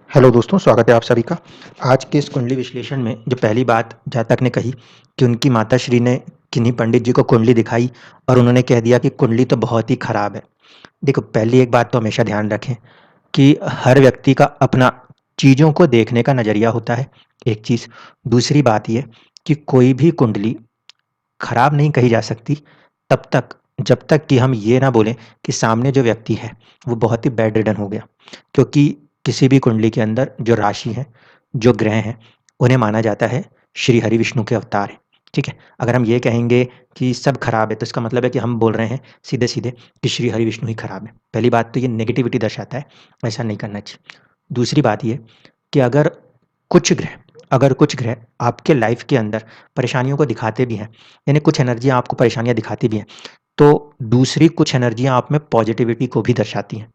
Hello दोस्तों, स्वागत है आप सभी का। आज के इस कुंडली विश्लेषण में जो पहली बात जातक ने कही कि उनकी माताश्री ने किन्हीं पंडित जी को कुंडली दिखाई और उन्होंने कह दिया कि कुंडली तो बहुत ही खराब है। देखो, पहली एक बात तो हमेशा ध्यान रखें कि हर व्यक्ति का अपना चीज़ों को देखने का नज़रिया होता है, एक चीज़। दूसरी बात ये कि कोई भी कुंडली खराब नहीं कही जा सकती तब तक जब तक कि हम ये ना बोलें कि सामने जो व्यक्ति है वो बहुत ही बेड रिडन हो गया। क्योंकि किसी भी कुंडली के अंदर जो राशि है, जो ग्रह हैं, उन्हें माना जाता है श्री हरि विष्णु के अवतार हैं। ठीक है? अगर हम ये कहेंगे कि सब खराब है तो इसका मतलब है कि हम बोल रहे हैं सीधे-सीधे कि श्री हरि विष्णु ही खराब है। पहली बात तो ये नेगेटिविटी दर्शाता है, ऐसा नहीं करना चाहिए। दूसरी बात ये कि कुछ ग्रह अगर कुछ ग्रह आपके लाइफ के अंदर परेशानियों को दिखाते भी हैं, यानी कुछ एनर्जियाँ आपको परेशानियाँ दिखाती भी हैं, तो दूसरी कुछ एनर्जियाँ आप में पॉजिटिविटी को भी दर्शाती हैं।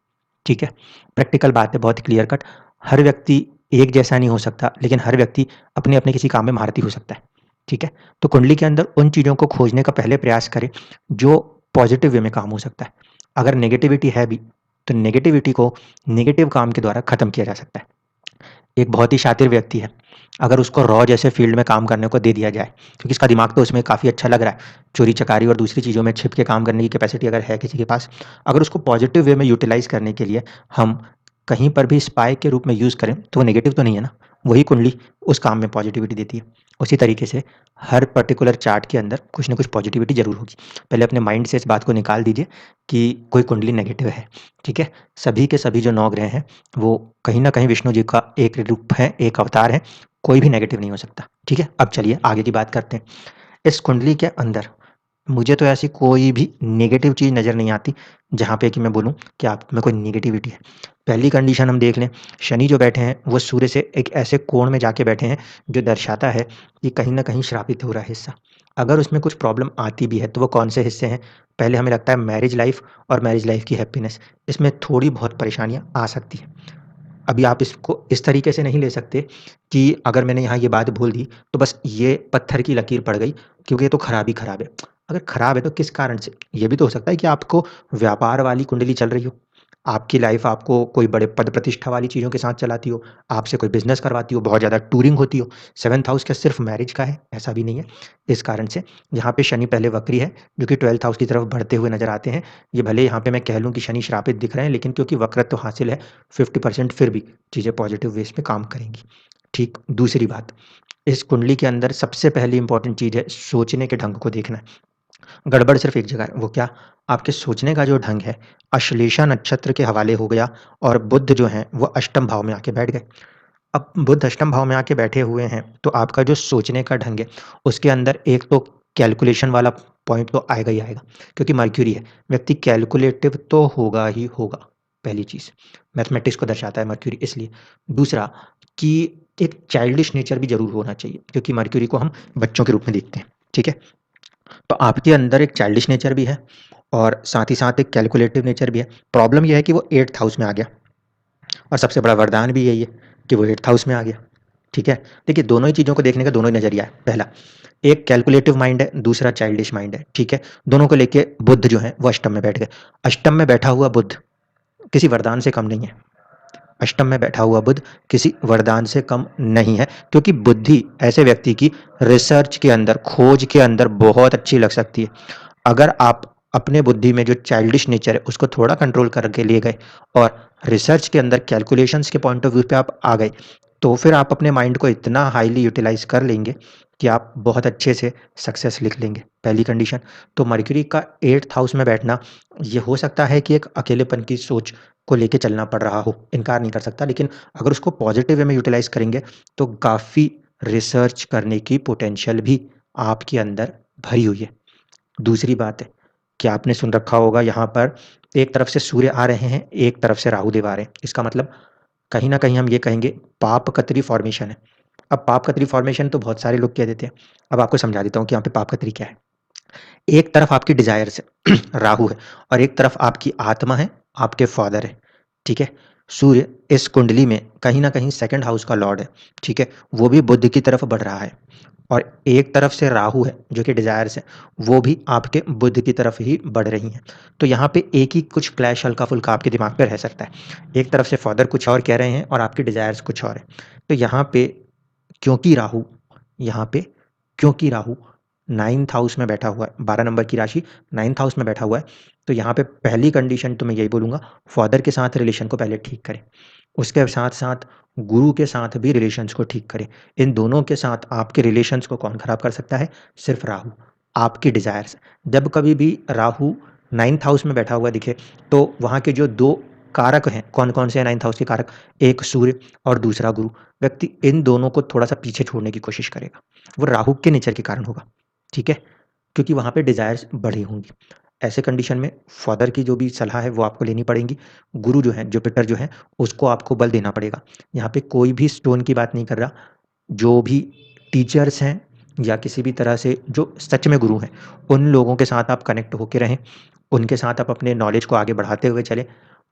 ठीक है? प्रैक्टिकल बात है, बहुत ही क्लियर कट। हर व्यक्ति एक जैसा नहीं हो सकता, लेकिन हर व्यक्ति अपने-अपने किसी काम में महारथी हो सकता है। ठीक है? तो कुंडली के अंदर उन चीज़ों को खोजने का पहले प्रयास करें, जो पॉजिटिव वे में काम हो सकता है। अगर नेगेटिविटी है भी, तो नेगेटिविटी को नेगेटिव काम के द्वारा खत्म किया जा सकता है। एक बहुत ही शातिर व्यक्ति है, अगर उसको रॉ जैसे फील्ड में काम करने को दे दिया जाए, क्योंकि इसका दिमाग तो उसमें काफ़ी अच्छा लग रहा है, चोरी-चकारी और दूसरी चीज़ों में छिप के काम करने की कैपेसिटी अगर है किसी के पास, अगर उसको पॉजिटिव वे में यूटिलाइज़ करने के लिए हम कहीं पर भी स्पाई के रूप में यूज़ करें, तो वो नेगेटिव तो नहीं है ना? वही कुंडली उस काम में पॉजिटिविटी देती है। उसी तरीके से हर पर्टिकुलर चार्ट के अंदर कुछ न कुछ पॉजिटिविटी ज़रूर होगी। पहले अपने माइंड से इस बात को निकाल दीजिए कि कोई कुंडली नेगेटिव है, ठीक है? सभी के सभी जो 9 ग्रह हैं, वो कहीं न कहीं विष्णु जी का एक रूप है, एक अवतार है, कोई भी नेगेटिव नहीं हो सकता, ठीक है? अब चलिए आगे की बात करते हैं। इस कुंडली के अंदर मुझे तो ऐसी कोई भी नेगेटिव चीज़ नज़र नहीं आती, जहाँ पे कि मैं बोलूँ कि आप में कोई नेगेटिविटी है। पहली कंडीशन हम देख लें, शनि जो बैठे हैं, वो सूर्य से एक ऐसे कोण में जाके बैठे हैं, जो दर्शाता है कि कहीं न कहीं श्रापित हो रहा है हिस्सा। अगर उसमें कुछ प्रॉब्लम आती भी है, तो वो कौन से हिस्से हैं? पहले हमें लगता है मैरिज लाइफ़ और मैरिज लाइफ़ की हैप्पीनेस, इसमें थोड़ी बहुत परेशानियाँ आ सकती हैं। अभी आप इसको इस तरीके से नहीं ले सकते कि अगर मैंने यहाँ ये बात बोल दी, तो बस ये पत्थर की लकीर पड़ गई, क्योंकि ये तो खराब ही खराब है। अगर खराब है तो किस कारण से? ये भी तो हो सकता है कि आपको व्यापार वाली कुंडली चल रही हो। आपकी लाइफ़ आपको कोई बड़े पद प्रतिष्ठा वाली चीज़ों के साथ चलाती हो, आपसे कोई बिज़नेस करवाती हो, बहुत ज़्यादा टूरिंग होती हो। 7th हाउस क्या सिर्फ़ मैरिज का है? ऐसा भी नहीं है। इस कारण से यहाँ पे शनि पहले वक्री है, जो कि 12th हाउस की तरफ बढ़ते हुए नज़र आते हैं। ये भले यहाँ पे मैं कह लूँ कि शनि श्रापित दिख रहे हैं, लेकिन क्योंकि वक्रत्व हासिल है, 50% फिर भी चीज़ें पॉजिटिव वेज़ में काम करेंगी। ठीक, दूसरी बात, इस कुंडली के अंदर सबसे पहली इम्पोर्टेंट चीज़ है सोचने के ढंग को देखना। गड़बड़ सिर्फ़ एक जगह है, वो क्या? आपके सोचने का जो ढंग है, अश्लेषा नक्षत्र के हवाले हो गया और बुध जो हैं, वो अष्टम भाव में आके बैठ गए। अब बुध अष्टम भाव में आके बैठे हुए हैं, तो आपका जो सोचने का ढंग है, उसके अंदर एक तो कैलकुलेशन वाला पॉइंट तो आएगा ही आएगा, क्योंकि मर्क्यूरी है। व्यक्ति कैलकुलेटिव तो होगा ही होगा, पहली चीज़। मैथमेटिक्स को दर्शाता है मर्क्यूरी इसलिए। दूसरा कि एक चाइल्डिश नेचर भी ज़रूर होना चाहिए, क्योंकि मर्क्यूरी को हम बच्चों के रूप में देखते हैं, ठीक है? तो आपके अंदर एक चाइल्डिश नेचर भी है और साथ ही साथ एक कैलकुलेटिव नेचर भी है। प्रॉब्लम ये है कि वो 8th हाउस में आ गया और सबसे बड़ा वरदान भी यही है कि वो 8th हाउस में आ गया। ठीक है? देखिए, दोनों ही चीज़ों को देखने का दोनों ही नज़रिया है। पहला, एक कैलकुलेटिव माइंड है, दूसरा चाइल्डिश माइंड है। ठीक है? दोनों को लेके बुध जो है वो अष्टम में बैठ गए। अष्टम में बैठा हुआ बुध किसी वरदान से कम नहीं है। अष्टम में बैठा हुआ बुध किसी वरदान से कम नहीं है, क्योंकि बुद्धि ऐसे व्यक्ति की रिसर्च के अंदर, खोज के अंदर बहुत अच्छी लग सकती है। अगर आप अपने बुद्धि में जो चाइल्डिश नेचर है उसको थोड़ा कंट्रोल करके लिए गए और रिसर्च के अंदर कैलकुलेशंस के पॉइंट ऑफ व्यू पे आप आ गए, तो फिर आप अपने माइंड को इतना हाईली यूटिलाइज कर लेंगे कि आप बहुत अच्छे से सक्सेस लिख लेंगे। पहली कंडीशन। तो मर्क्यूरी का 8th हाउस में बैठना, ये हो सकता है कि एक अकेलेपन की सोच को लेके चलना पड़ रहा हो, इनकार नहीं कर सकता, लेकिन अगर उसको पॉजिटिव वे में यूटिलाइज करेंगे तो काफ़ी रिसर्च करने की पोटेंशियल भी आपके अंदर भरी हुई है। दूसरी बात है कि आपने सुन रखा होगा, यहाँ पर एक तरफ से सूर्य आ रहे हैं, एक तरफ से राहु देव आ रहे हैं। इसका मतलब कहीं न कहीं हम ये कहेंगे पापकत्री फॉर्मेशन है। अब पापकत्री फॉर्मेशन तो बहुत सारे लोग कह देते हैं। अब आपको समझा देता हूँ कि यहाँ पे पापकत्री क्या है। एक तरफ आपकी डिज़ायर्स है राहु है, और एक तरफ आपकी आत्मा है, आपके फादर है, ठीक है? सूर्य इस कुंडली में कहीं न कहीं 2nd हाउस का लॉर्ड है, ठीक है? वो भी बुध की तरफ बढ़ रहा है और एक तरफ से राहु है जो कि डिज़ायर्स है, वो भी आपके बुध की तरफ ही बढ़ रही हैं। तो यहाँ पे एक ही कुछ क्लैश हल्का-फुल्का आपके दिमाग पे रह सकता है। एक तरफ से फादर कुछ और कह रहे हैं और आपकी डिज़ायर्स कुछ और है। तो यहाँ पे क्योंकि राहु यहाँ पे क्योंकि राहु 9th हाउस में बैठा हुआ है, 12 नंबर की राशि 9th हाउस में बैठा हुआ है, तो यहाँ पे पहली कंडीशन तो मैं यही बोलूँगा, फादर के साथ रिलेशन को पहले ठीक करें। उसके साथ-साथ गुरु के साथ भी रिलेशंस को ठीक करें। इन दोनों के साथ आपके रिलेशंस को कौन खराब कर सकता है? सिर्फ़ राहु, आपकी डिज़ायर्स। जब कभी भी राहु 9th हाउस में बैठा हुआ दिखे, तो वहाँ के जो 2 कारक हैं, कौन-कौन से हैं 9th हाउस के कारक? एक सूर्य और दूसरा गुरु। व्यक्ति इन दोनों को थोड़ा-सा पीछे छोड़ने की कोशिश करेगा। वो राहु के नेचर के कारण होगा, ठीक है? क्योंकि वहाँ पे डिज़ायर्स बढ़ी होंगी। ऐसे कंडीशन में फादर की जो भी सलाह है वो आपको लेनी पड़ेगी। गुरु जो है, जुपिटर जो है, उसको आपको बल देना पड़ेगा। यहाँ पे कोई भी स्टोन की बात नहीं कर रहा। जो भी टीचर्स हैं या किसी भी तरह से जो सच में गुरु हैं, उन लोगों के साथ आप कनेक्ट होके रहें। उनके साथ आप अपने नॉलेज को आगे बढ़ाते हुए चलें,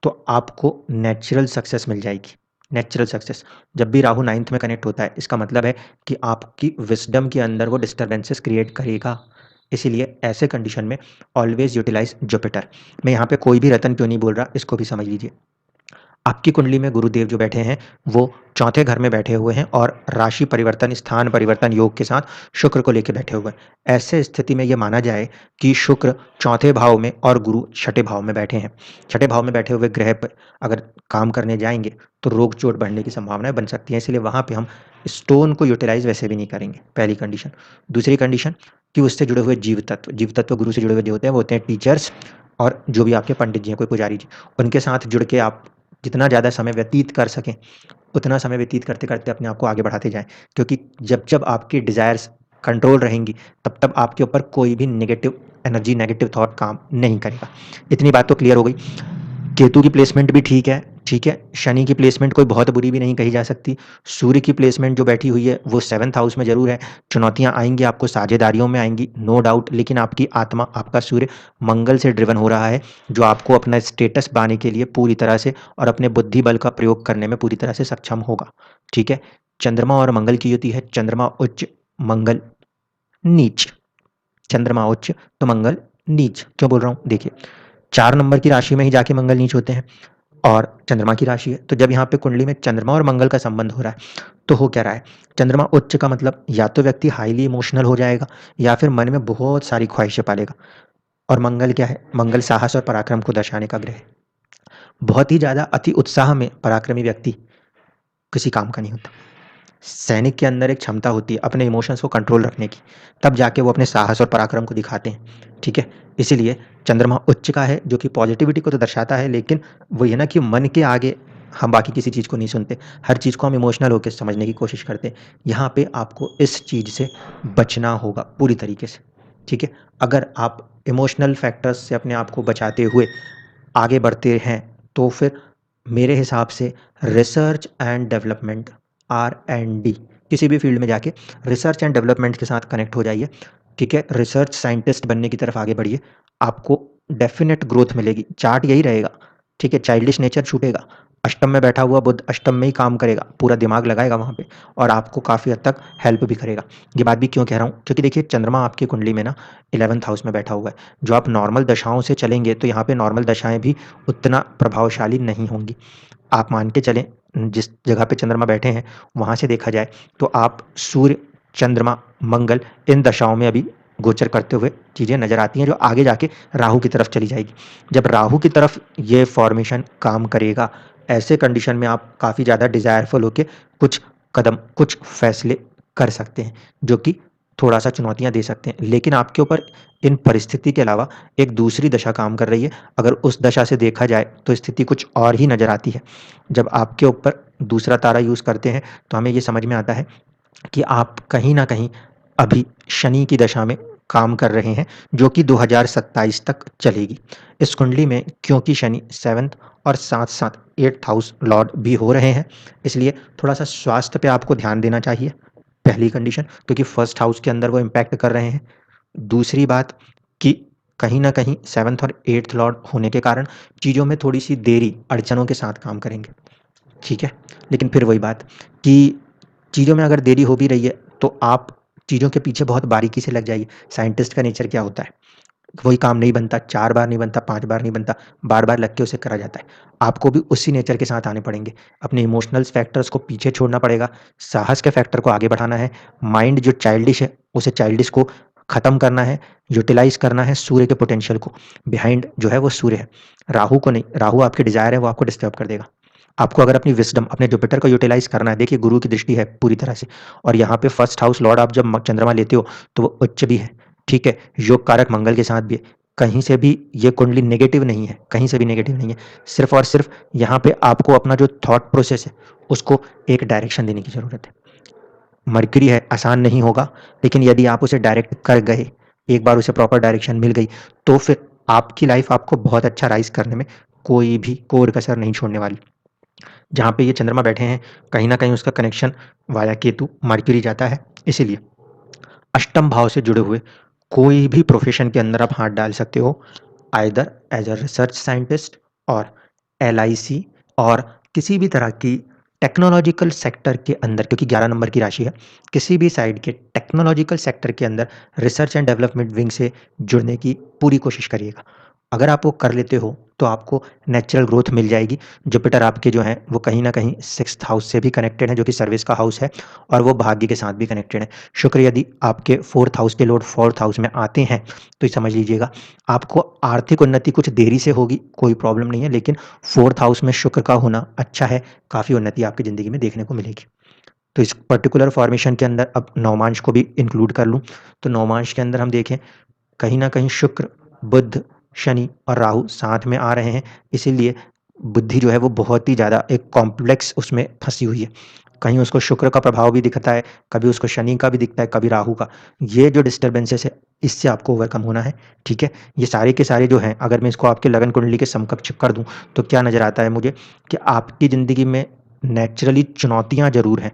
तो आपको नेचुरल सक्सेस मिल जाएगी। Natural success. जब भी राहु 9th में कनेक्ट होता है, इसका मतलब है कि आपकी विज़डम के अंदर वो डिस्टर्बेंसेस क्रिएट करेगा। इसीलिए ऐसे कंडीशन में ऑलवेज़ यूटिलाइज़ जुपिटर। मैं यहाँ पे कोई भी रत्न क्यों नहीं बोल रहा, इसको भी समझ लीजिए। आपकी कुंडली में गुरुदेव जो बैठे हैं, वो चौथे घर में बैठे हुए हैं और राशि परिवर्तन, स्थान परिवर्तन योग के साथ शुक्र को लेके बैठे हुए हैं। ऐसे स्थिति में ये माना जाए कि शुक्र चौथे भाव में और गुरु छठे भाव में बैठे हैं। छठे भाव में बैठे हुए ग्रह पर अगर काम करने जाएँगे, तो रोग चोट बढ़ने की संभावनाएँ बन सकती हैं। इसलिए वहाँ पे हम स्टोन को यूटिलाइज़ वैसे भी नहीं करेंगे, पहली कंडीशन। दूसरी कंडीशन कि उससे जुड़े हुए जीव तत्व गुरु से जुड़े हुए जो होते हैं, वो होते हैं टीचर्स और जो भी आपके पंडित जी हैं, कोई पुजारी जी। उनके साथ जुड़ के आप जितना ज़्यादा समय व्यतीत कर सकें, उतना समय व्यतीत करते-करते अपने आप को आगे बढ़ाते जाएँ। क्योंकि जब-जब आपकी डिज़ायर्स कंट्रोल रहेंगी, तब-तब आपके ऊपर कोई भी नेगेटिव एनर्जी, नेगेटिव थॉट काम नहीं करेगा। इतनी बात तो क्लियर हो गई। केतु की प्लेसमेंट भी ठीक है, ठीक है। शनि की प्लेसमेंट कोई बहुत बुरी भी नहीं कही जा सकती। सूर्य की प्लेसमेंट जो बैठी हुई है, वो 7th हाउस में ज़रूर है। चुनौतियाँ आएँगी, आपको साझेदारियों में आएँगी, नो डाउट। लेकिन आपकी आत्मा, आपका सूर्य मंगल से ड्रिवन हो रहा है, जो आपको अपना स्टेटस पाने के लिए पूरी तरह से और अपने बुद्धि बल का प्रयोग करने में पूरी तरह से सक्षम होगा, ठीक है। चंद्रमा और मंगल की युति है, चंद्रमा उच्च, मंगल नीच। चंद्रमा उच्च तो मंगल नीच। क्यों बोल रहा हूँ? देखिए, 4 नंबर की राशि में ही जाके मंगल नीच होते हैं और चंद्रमा की राशि है। तो जब यहाँ पे कुंडली में चंद्रमा और मंगल का संबंध हो रहा है, तो हो क्या रहा है? चंद्रमा उच्च का मतलब या तो व्यक्ति हाईली इमोशनल हो जाएगा या फिर मन में बहुत सारी ख्वाहिशें पालेगा। और मंगल क्या है? मंगल साहस और पराक्रम को दर्शाने का ग्रह है। बहुत ही ज़्यादा अति उत्साह में पराक्रमी व्यक्ति किसी काम का नहीं होता। सैनिक के अंदर एक क्षमता होती है अपने इमोशंस को कंट्रोल रखने की, तब जाके वो अपने साहस और पराक्रम को दिखाते हैं, ठीक है? इसीलिए चंद्रमा उच्च का है जो कि पॉजिटिविटी को तो दर्शाता है, लेकिन वही है ना कि मन के आगे हम बाकी किसी चीज़ को नहीं सुनते। हर चीज़ को हम इमोशनल होके समझने की कोशिश करते हैं। यहाँ पे आपको इस चीज़ से बचना होगा पूरी तरीके से, ठीक है? अगर आप इमोशनल फैक्टर्स से अपने आप को बचाते हुए आगे बढ़ते हैं, तो फिर मेरे हिसाब से रिसर्च एंड डेवलपमेंट, R&D, किसी भी फील्ड में जाके रिसर्च एंड डेवलपमेंट के साथ कनेक्ट हो जाइए, ठीक है? रिसर्च साइंटिस्ट बनने की तरफ आगे बढ़िए, आपको डेफ़िनेट ग्रोथ मिलेगी। चार्ट यही रहेगा, ठीक है? चाइल्डिश नेचर छूटेगा। अष्टम में बैठा हुआ बुध अष्टम में ही काम करेगा, पूरा दिमाग लगाएगा वहाँ पे और आपको काफ़ी हद तक हेल्प भी करेगा। ये बात भी क्यों कह रहा हूँ? क्योंकि देखिए चंद्रमा आपकी कुंडली में ना 11th हाउस में बैठा हुआ है। जो आप नॉर्मल दशाओं से चलेंगे, तो यहाँ पे नॉर्मल दशाएँ भी उतना प्रभावशाली नहीं होंगी। आप मान के चलें, जिस जगह पे चंद्रमा बैठे हैं, वहाँ से देखा जाए तो आप सूर्य, चंद्रमा, मंगल इन दशाओं में अभी गोचर करते हुए चीज़ें नज़र आती हैं, जो आगे जाके राहु की तरफ चली जाएगी। जब राहु की तरफ ये फ़ॉर्मेशन काम करेगा, ऐसे कंडीशन में आप काफ़ी ज़्यादा डिज़ायरफुल होके कुछ कदम, कुछ फैसले कर सकते हैं, जो कि थोड़ा-सा चुनौतियाँ दे सकते हैं। लेकिन आपके ऊपर इन परिस्थिति के अलावा एक दूसरी दशा काम कर रही है। अगर उस दशा से देखा जाए, तो स्थिति कुछ और ही नज़र आती है। जब आपके ऊपर दूसरा तारा यूज़ करते हैं, तो हमें ये समझ में आता है कि आप कहीं न कहीं अभी शनि की दशा में काम कर रहे हैं, जो कि 2027 तक चलेगी। इस कुंडली में क्योंकि शनि 7th और साथ-साथ 8th हाउस लॉर्ड भी हो रहे हैं, इसलिए थोड़ा-सा स्वास्थ्य पे आपको ध्यान देना चाहिए, पहली कंडीशन, क्योंकि फर्स्ट हाउस के अंदर वो इम्पैक्ट कर रहे हैं। दूसरी बात कि कहीं न कहीं 7th और 8th लॉर्ड होने के कारण चीज़ों में थोड़ी-सी देरी, अड़चनों के साथ काम करेंगे, ठीक है? लेकिन फिर वही बात कि चीज़ों में अगर देरी हो भी रही है, तो आप चीज़ों के पीछे बहुत बारीकी से लग जाइए। साइंटिस्ट का नेचर क्या होता है? वही काम नहीं बनता, 4 बार नहीं बनता, 5 बार नहीं बनता, बार-बार लग के उसे करा जाता है। आपको भी उसी नेचर के साथ आने पड़ेंगे। अपने इमोशनल्स फैक्टर्स को पीछे छोड़ना पड़ेगा, साहस के फैक्टर को आगे बढ़ाना है, माइंड जो चाइल्डिश है, उसे चाइल्डिश को खत्म करना है, यूटिलाइज़ करना है सूर्य के पोटेंशियल को। बिहाइंड जो है वो सूर्य है, राहु को नहीं। राहु आपके डिज़ायर है, वो आपको डिस्टर्ब कर देगा। आपको अगर अपनी विज़डम, अपने जुपिटर को यूटिलाइज़ करना है, देखिए गुरु की दृष्टि है पूरी तरह से और यहाँ पे फर्स्ट हाउस लॉर्ड आप जब चंद्रमा लेते हो, तो वो उच्च भी है, ठीक है? योग कारक मंगल के साथ भी है। कहीं से भी ये कुंडली नेगेटिव नहीं है, कहीं से भी नेगेटिव नहीं है। सिर्फ़ और सिर्फ़ यहाँ पे आपको अपना जो थॉट प्रोसेस है, उसको एक डायरेक्शन देने की ज़रूरत है। मरकरी है, आसान नहीं होगा, लेकिन यदि आप उसे डायरेक्ट कर गए, एक बार उसे प्रॉपर डायरेक्शन मिल गई, तो फिर आपकी लाइफ़ आपको बहुत अच्छा राइज़ करने में कोई भी कोर कसर नहीं छोड़ने वाली। जहाँ पे ये चंद्रमा बैठे हैं, कहीं न कहीं उसका कनेक्शन वाया केतु, मरकरी जाता है, इसीलिए अष्टम भाव से जुड़े हुए कोई भी प्रोफ़ेशन के अंदर आप हाथ डाल सकते हो, either as a research scientist और एलआईसी और किसी भी तरह की टेक्नोलॉजिकल सेक्टर के अंदर, क्योंकि 11 नंबर की राशि है, किसी भी साइड के टेक्नोलॉजिकल सेक्टर के अंदर रिसर्च एंड डेवलपमेंट विंग से जुड़ने की पूरी कोशिश करिएगा। अगर आप वो कर लेते हो, तो आपको नेचुरल ग्रोथ मिल जाएगी। जुपिटर आपके जो हैं, वो कहीं न कहीं 6th हाउस से भी कनेक्टेड है, जो कि सर्विस का हाउस है और वो भाग्य के साथ भी कनेक्टेड है। शुक्र यदि आपके 4th हाउस के लॉर्ड 4th हाउस में आते हैं, तो ये समझ लीजिएगा आपको आर्थिक उन्नति कुछ देरी से होगी, कोई प्रॉब्लम नहीं है, लेकिन 4th हाउस में शुक्र का होना अच्छा है, काफ़ी उन्नति आपकी ज़िंदगी में देखने को मिलेगी। तो इस पर्टिकुलर फॉर्मेशन के अंदर अब नवमांश को भी इंक्लूड कर लूँ, तो नवमांश के अंदर हम देखें, कहीं न कहीं शुक्र, बुध, शनि और राहु साथ में आ रहे हैं, इसीलिए बुद्धि जो है वो बहुत ही ज़्यादा एक कॉम्प्लेक्स उसमें फँसी हुई है। कहीं उसको शुक्र का प्रभाव भी दिखता है, कभी उसको शनि का भी दिखता है, कभी राहु का। ये जो डिस्टर्बेंसेस है, इससे आपको ओवरकम होना है, ठीक है? ये सारे के सारे जो हैं, अगर मैं इसको आपके लगन कुंडली के समकक्ष कर दूँ, तो क्या नज़र आता है मुझे कि आपकी ज़िंदगी में नेचुरली चुनौतियाँ ज़रूर हैं।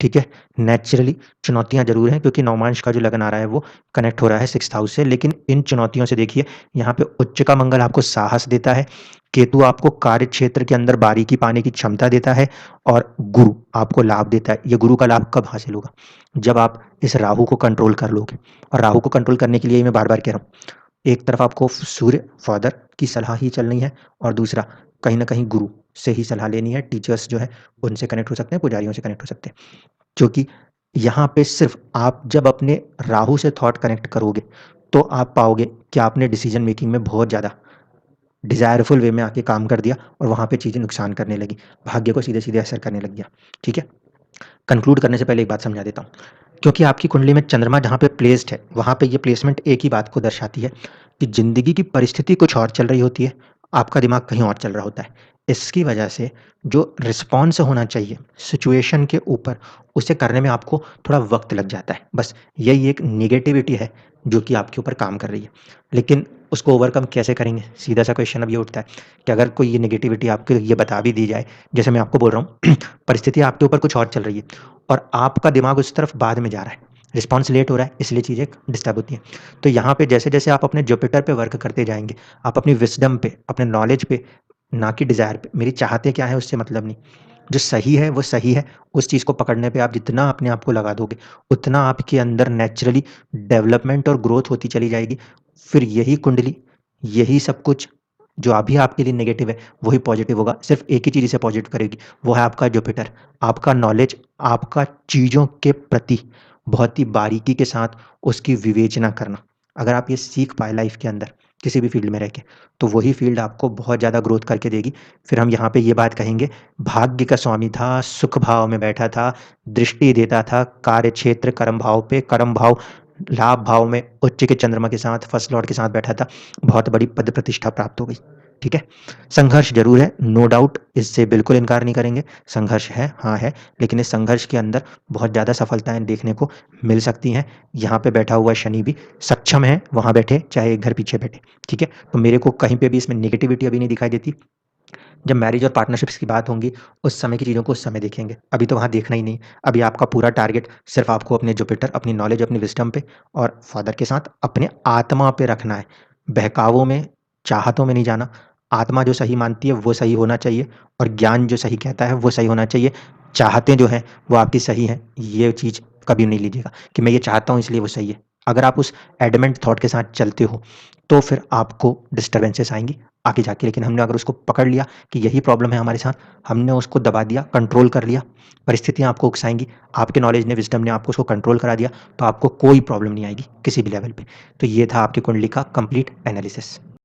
ठीक है? नेचुरली चुनौतियाँ ज़रूर हैं, क्योंकि नवमांश का जो लगन आ रहा है वो कनेक्ट हो रहा है 6th हाउस से, लेकिन इन चुनौतियों से देखिए, यहाँ पे उच्च का मंगल आपको साहस देता है, केतु आपको कार्य क्षेत्र के अंदर बारीकी पाने की क्षमता देता है और गुरु आपको लाभ देता है। ये गुरु का लाभ कब हासिल होगा? जब आप इस राहु को कंट्रोल कर लोगे, और राहु को कंट्रोल करने के लिए मैं बार-बार कह रहा हूँ, एक तरफ आपको सूर्य फादर की सलाह ही चलनी है और दूसरा कहीं न कहीं गुरु से ही सलाह लेनी है। टीचर्स जो हैं, उनसे कनेक्ट हो सकते हैं, पुजारियों से कनेक्ट हो सकते हैं। क्योंकि यहाँ पे सिर्फ़ आप जब अपने राहु से थॉट कनेक्ट करोगे, तो आप पाओगे कि आपने डिसीज़न मेकिंग में बहुत ज़्यादा डिज़ायरफुल वे में आके काम कर दिया और वहाँ पे चीज़ें नुकसान करने लगी। भाग्य को सीधे-सीधे असर करने लग गया। ठीक है? कंक्लूड करने से पहले एक बात समझा देता हूँ। क्योंकि आपकी कुंडली में चंद्रमा जहाँ पे प्लेस्ड है, वहाँ पे ये प्लेसमेंट एक ही बात को दर्शाती है कि ज़िंदगी की परिस्थिति कुछ और चल रही होती है, आपका दिमाग कहीं और चल रहा होता है। इसकी वजह से जो रिस्पॉन्स होना चाहिए सिचुएशन के ऊपर, उसे करने में आपको थोड़ा वक़्त लग जाता है। बस यही एक नेगेटिविटी है, जो कि आपके ऊपर काम कर रही है। लेकिन उसको ओवरकम कैसे करेंगे? सीधा-सा क्वेश्चन अब ये उठता है कि अगर कोई ये नेगेटिविटी आपके लिए बता भी दी जाए, जैसे मैं आपको बोल रहा हूँ परिस्थिति आपके ऊपर कुछ और चल रही है और आपका दिमाग उस तरफ बाद में जा रहा है, रिस्पॉन्स लेट हो रहा है, इसलिए चीज़ें डिस्टर्ब होती हैं। तो यहाँ पे जैसे-जैसे आप अपने जुपिटर पे वर्क करते जाएँगे, आप अपनी विज़डम पे, अपने नॉलेज पे, ना कि डिज़ायर पे, मेरी चाहतें क्या हैं उससे मतलब नहीं। जो सही है वो सही है, उस चीज़ को पकड़ने पे आप जितना अपने आप को लगा दोगे, उतना आपके अंदर नेचुरली डेवलपमेंट और ग्रोथ होती चली जाएगी। फिर यही कुंडली, यही सब कुछ जो अभी आपके लिए नेगेटिव है, वही पॉजिटिव होगा। सिर्फ़ एक ही चीज़ इसे पॉजिटिव करेगी, वो है आपका जुपिटर, आपका नॉलेज, आपका चीज़ों के प्रति बहुत ही बारीकी के साथ उसकी विवेचना करना। अगर आप ये सीख पाए लाइफ़ के अंदर, किसी भी फ़ील्ड में रह के, तो वही फ़ील्ड आपको बहुत ज़्यादा ग्रोथ करके देगी। फिर हम यहाँ पे ये बात कहेंगे, भाग्य का स्वामी था, सुख भाव में बैठा था, दृष्टि देता था कार्य क्षेत्र कर्म भाव पे, कर्म भाव लाभ भाव में उच्च के चंद्रमा के साथ, फर्स्ट लॉर्ड के साथ बैठा था, बहुत बड़ी पद प्रतिष्ठा प्राप्त हो गई। ठीक है? संघर्ष ज़रूर है, नो डाउट, इससे बिल्कुल इनकार नहीं करेंगे। संघर्ष है, हाँ है, लेकिन इस संघर्ष के अंदर बहुत ज़्यादा सफलताएँ देखने को मिल सकती हैं। यहाँ पे बैठा हुआ शनि भी सक्षम है, वहाँ बैठे, चाहे एक घर पीछे बैठे। ठीक है? तो मेरे को कहीं पे भी इसमें नेगेटिविटी अभी नहीं दिखाई देती। जब मैरिज और पार्टनरशिप्स की बात होंगी, उस समय की चीज़ों को उस समय देखेंगे। अभी तो वहाँ देखना ही नहीं। अभी आपका पूरा टारगेट सिर्फ़ आपको अपने जुपिटर, अपनी नॉलेज, अपनी विज़डम पे और फ़ादर के साथ अपने आत्मा पे रखना है। बहकावों में, चाहतों में नहीं जाना। आत्मा जो सही मानती है, वो सही होना चाहिए और ज्ञान जो सही कहता है, वो सही होना चाहिए। चाहतें जो हैं, वो आपकी सही हैं। ये चीज़ कभी नहीं लीजिएगा कि मैं ये चाहता हूँ इसलिए वो सही है। अगर आप उस एडमेंट थॉट के साथ चलते हो, तो फिर आपको डिस्टर्बेंसेस आएँगी आगे जाके। लेकिन हमने अगर उसको पकड़ लिया कि यही प्रॉब्लम है हमारे साथ, हमने उसको दबा दिया, कंट्रोल कर लिया, परिस्थितियाँ आपको उकसाएँगी, आपके नॉलेज ने, विज़डम ने आपको उसको कंट्रोल करा दिया, तो आपको कोई प्रॉब्लम नहीं आएगी किसी भी लेवल पे। तो ये था आपकी कुंडली का कंप्लीट एनालिसिस।